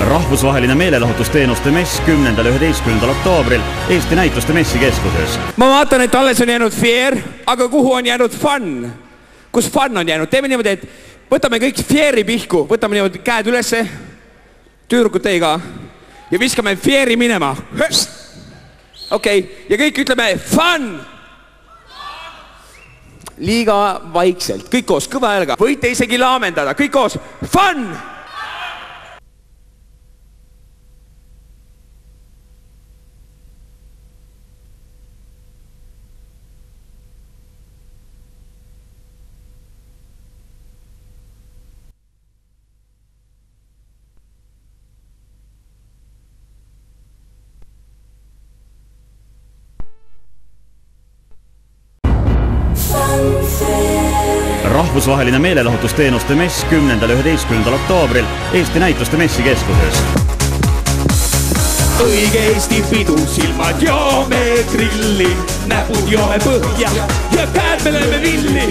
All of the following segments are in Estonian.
Rahvusvaheline meelelahutusteenuste mess 10. ja 11. oktoobril Eesti Näituste Messikeskuses. Ma vaatan, et alles on jäänud Fier, aga kuhu on jäänud Fun? Kus Fun on jäänud? Teeme niimoodi, et võtame kõik Fieri pihku, võtame niimoodi käed ülesse, tüürkud teiega ja viskame Fieri minema. Okei, ja kõik ütleme Fun! Liiga vaikselt, kõik koos, kõva häälega. Võite isegi laamendada, kõik koos. Fun! Rahvusvaheline meelelahutusteenuste mess 10. ja 11. oktoobril Eesti Näituste Messikeskuses. Õige Eesti pidu, silmad joome grilli, näpud joome põhja ja käed me lööme villi.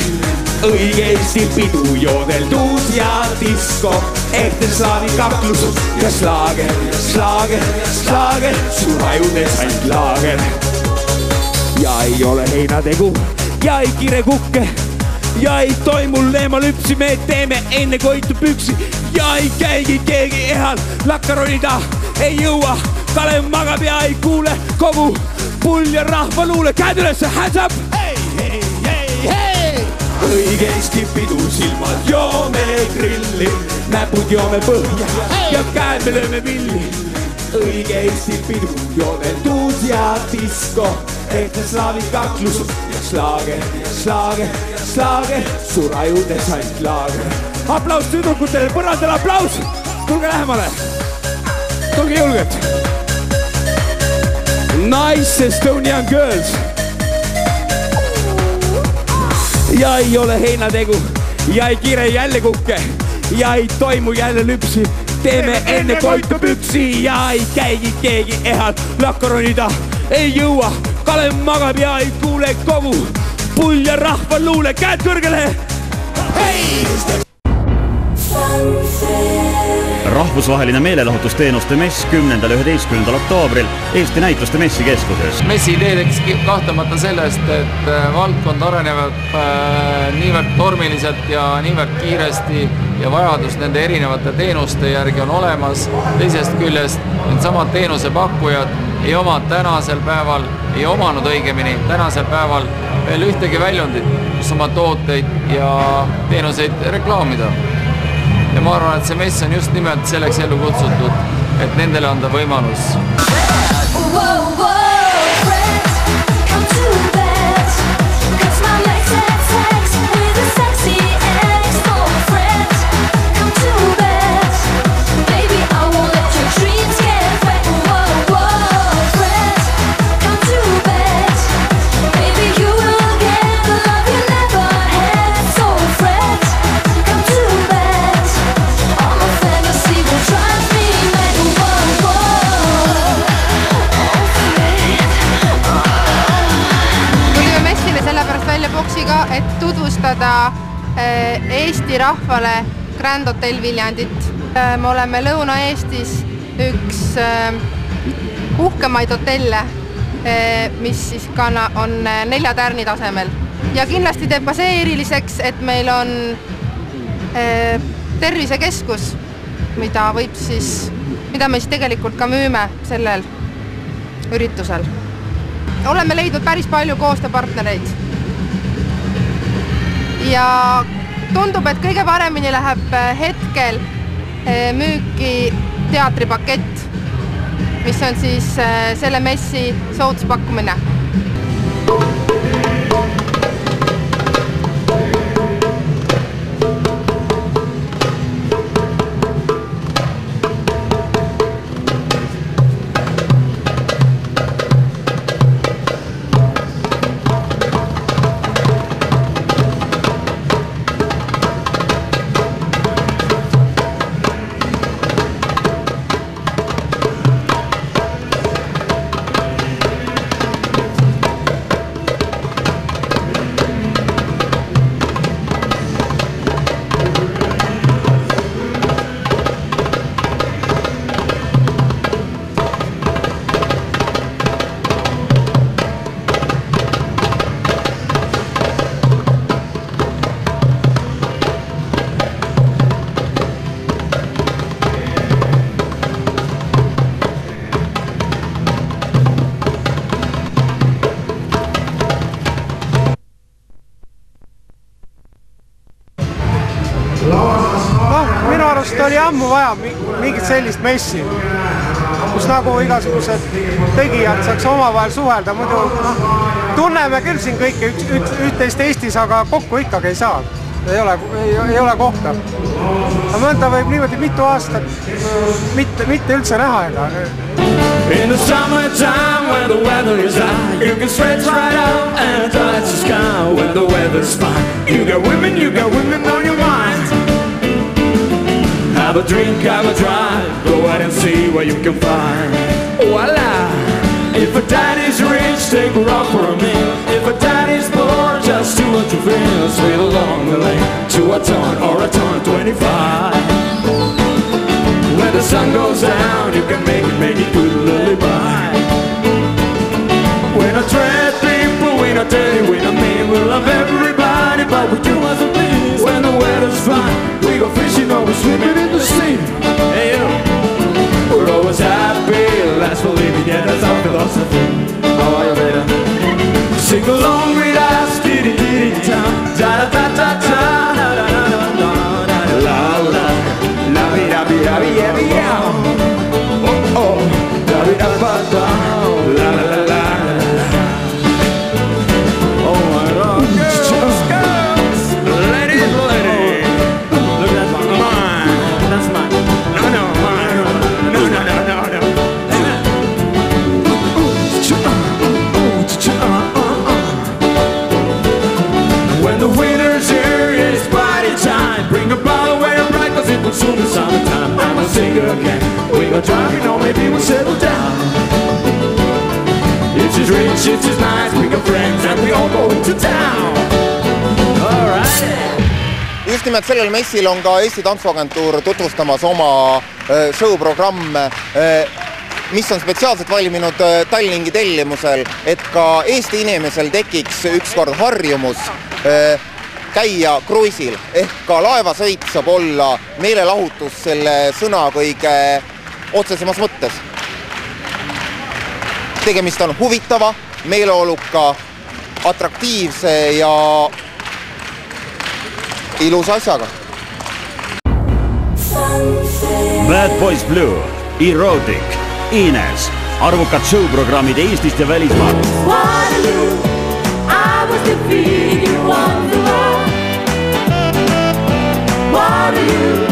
Õige Eesti pidu, joodeldus ja disko, ehte slaavi kaklus ja slaager, slaager, slaager, suur ajudes ainult laager. Ja ei ole heinategu ja ei kire kukke ja ei toimu leemalüpsi, me teeme enne koitu püksi ja ei käigi keegi ehal lakkaronida, ei jõua, Kalev magab ja ei kuule kogu pull ja rahva luule, käed üles, hands up! Hei, hei, hei, hei! Õige Eesti pidu, silmad joome grilli, näpud joome põhja ja käed me lööme villi. Õige Eesti pidu, joodeldus ja disko, ehte slaavi kaklus ja slaager, slaager, slaager, suur ajudes ainult laager. Aplaus tüdrukutele, põrandale aplaus! Tulge lähemale! Tulge julgelt! Nice Estonian girls! Ja ei ole heinategu ja ei kire jälle kukke ja ei toimu jälle lüpsi. Teeme enne koitu püksi ja ei käigi keegi ehal lakkaronida, ei jõua, Kalev magab ja ei kuule kogu pull ja rahva luule, käed kõrgele! Hei! Rahvusvaheline meelelahutusteenuste mess 10. ja 11. oktoobril Eesti Näituste Messikeskuses. Messi idee tekkis kahtamata sellest, et valdkond arenevad niivõrd tormiliselt ja niivõrd kiiresti ja vajadus nende erinevate teenuste järgi on olemas. Teisest küljest needsamad teenusepakkujad ei oma tänasel päeval, ei omanud õigemini tänasel päeval veel ühtegi väljundit, kus oma tooteid ja teenuseid reklaamida. Ja ma arvan, et see mess on just nimelt selleks ellu kutsutud, et nendele anda võimalus. Et tutvustada Eesti rahvale Grand Hotel Viljandit. Me oleme Lõuna-Eestis üks uhkemaid hotelle, mis siis on 4 tärni tasemel. Ja kindlasti teeb ka see eriliseks, et meil on tervisekeskus, mida me siis tegelikult ka müüme sellel üritusel. Oleme leidnud päris palju koostööpartnereid. Ja tundub, et kõige paremini läheb hetkel müüki teatripakett, mis on siis selle messi sooduspakkumine. Minu arust oli ammu vaja mingit sellist messi, kus nagu igasugused tegijad saaks omavahel suhelda, muidu tunneme küll siin kõike üht-teist Eestis, aga kokku ikkagi ei saa. Ei ole kohta. Aga mõnda võib niimoodi mitu aastat mitte üldse näha ega. In the summertime when the weather is high, you can stretch right out and touch the sky when the weather's fine. You got women on your mind. Have a drink, have a drive, go out and see what you can find. Voila! If a daddy's rich, take her out for a meal. If a daddy's poor, just 2 or 2 friends straight along the lane to a ton or a ton 25. When the sun goes down, you can make it good lullaby. When I tread people, when I tell you, when I mean, we love everybody, but we do as a please. When the weather's fine, we go fishing or we swimming in the sea. Hey, yo. We're always happy, last for living, yeah, that's our philosophy. How are you, baby? Sing along with us, diddy-diddy-ta, da-da-da-da-da, la-la-la-la, la-la-la-la-la-la-la-la-la, oh-oh, da-da-da-da-da, la-la-la-la. Oh my God, girls, ladies, look at that mine, that's mine, no, mine. When the winter's here, it's party time. Bring a bottle way of bright, cause it will soon be summertime. I'm gonna sing again. We go driving, or maybe we'll settle down. It's just rich, it's just nice. We got friends and we all go into town. Alright. Just nimelt sellel messil on ka Eesti Tantsuagentuur tutvustamas oma show-programme, mis on spetsiaalselt valminud Tallingi tellimusel, et ka Eesti inimesel tekiks ükskord harjumus käia kruiisil. Ehk ka laevasõit saab olla meelelahutus selle sõna kõige otsesemas mõttes. Tegemist on huvitava, meeleoluka, atraktiivse ja ilusa asjaga. Bad Boys Blue, Erotic, Ines, arvukad show-programmid Eestist ja välismaalt. Waterloo, I was defeated, you won the war. Waterloo,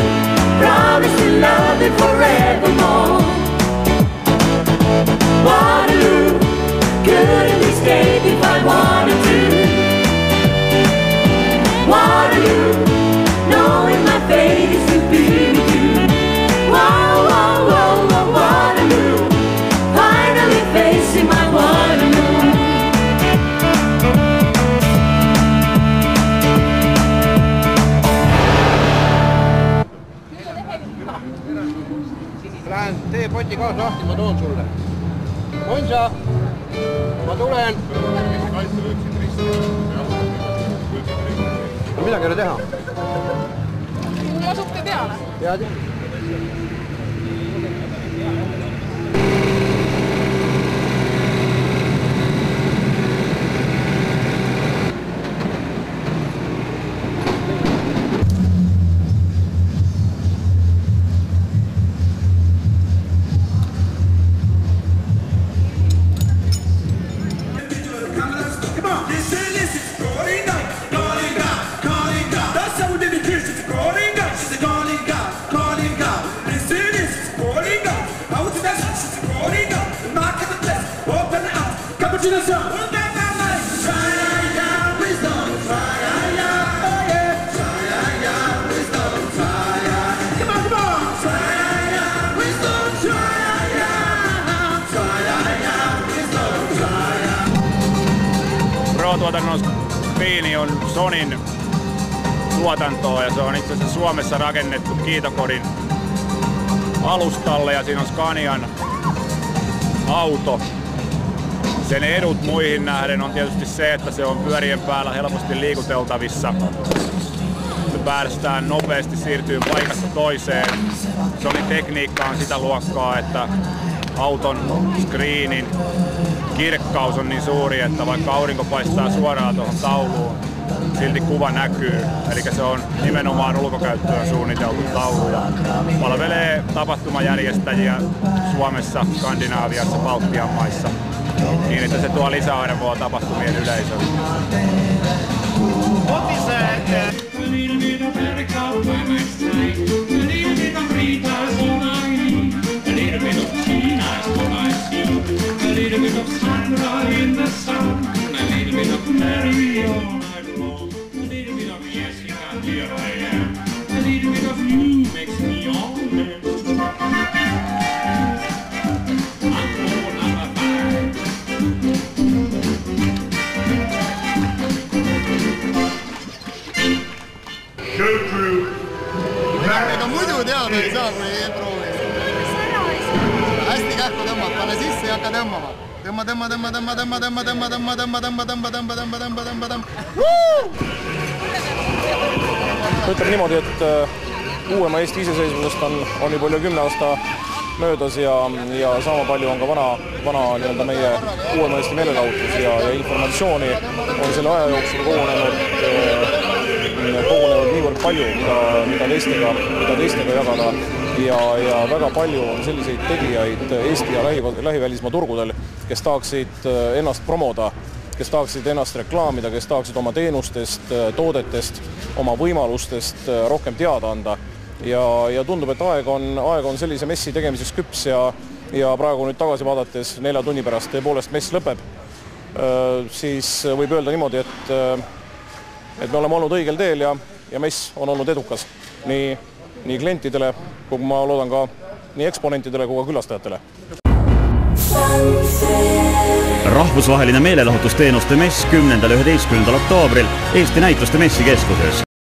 promise to love it forevermore. Waterloo, couldn't escape if I wanted to. Waterloo, knowing my fate is to be with you. Whoa, whoa, whoa, whoa, Waterloo, finally facing my Waterloo. Lähen teepoti kaasa lahti, ma toon sulle. Monsa, ma tulen. Midagi ei ole teha. Mul asubki peale. Tead? Pro-tuotannon Screeni on Sonin tuotantoa ja se on itse asiassa Suomessa rakennettu Kiitokodin alustalle ja siinä on Scanian auto. Sen edut muihin nähden on tietysti se, että se on pyörien päällä helposti liikuteltavissa. Me päästään nopeasti siirtyy paikasta toiseen. Sonin tekniikka on sitä luokkaa, että auton screenin kirkkaus on niin suuri, että vaikka aurinko paistaa suoraan tuohon tauluun, silti kuva näkyy. Eli se on nimenomaan ulkokäyttöön suunniteltu taulu ja palvelee tapahtumajärjestäjiä Suomessa, Skandinaaviassa, Baltian maissa niin, että se tuo lisäarvoa tapahtumien yleisölle. Ega muidu teada ei saa, kui ei proovi. Hästi kähku tõmbad, pane sisse ja hakka tõmbama. Tõmba. Ütleme niimoodi, et uuema Eesti iseseisvusest on juba üle 10 aasta möödas ja sama palju on ka vana meie uuema Eesti meelelahutus ja informatsiooni on selle aja jooksul kogunenud niivõrd palju, mida teistega jagada ja väga palju on selliseid tegijaid Eesti ja lähivälismaa turgudel, kes tahaksid ennast promoda, kes tahaksid ennast reklaamida, kes tahaksid oma teenustest, toodetest, oma võimalustest rohkem teada anda. Ja tundub, et aeg on sellise messi tegemiseks küps ja praegu nüüd tagasi vaadates 4 tunni pärast tõepoolest mess lõpeb, siis võib öelda niimoodi, et me oleme olnud õigel teel ja mess on olnud edukas nii klientidele, kui ma loodan ka nii eksponentidele kui ka külastajatele. Rahvusvaheline meelelahutusteenuste mess 10. ja 11. oktoobril Eesti Näituste Messikeskuses.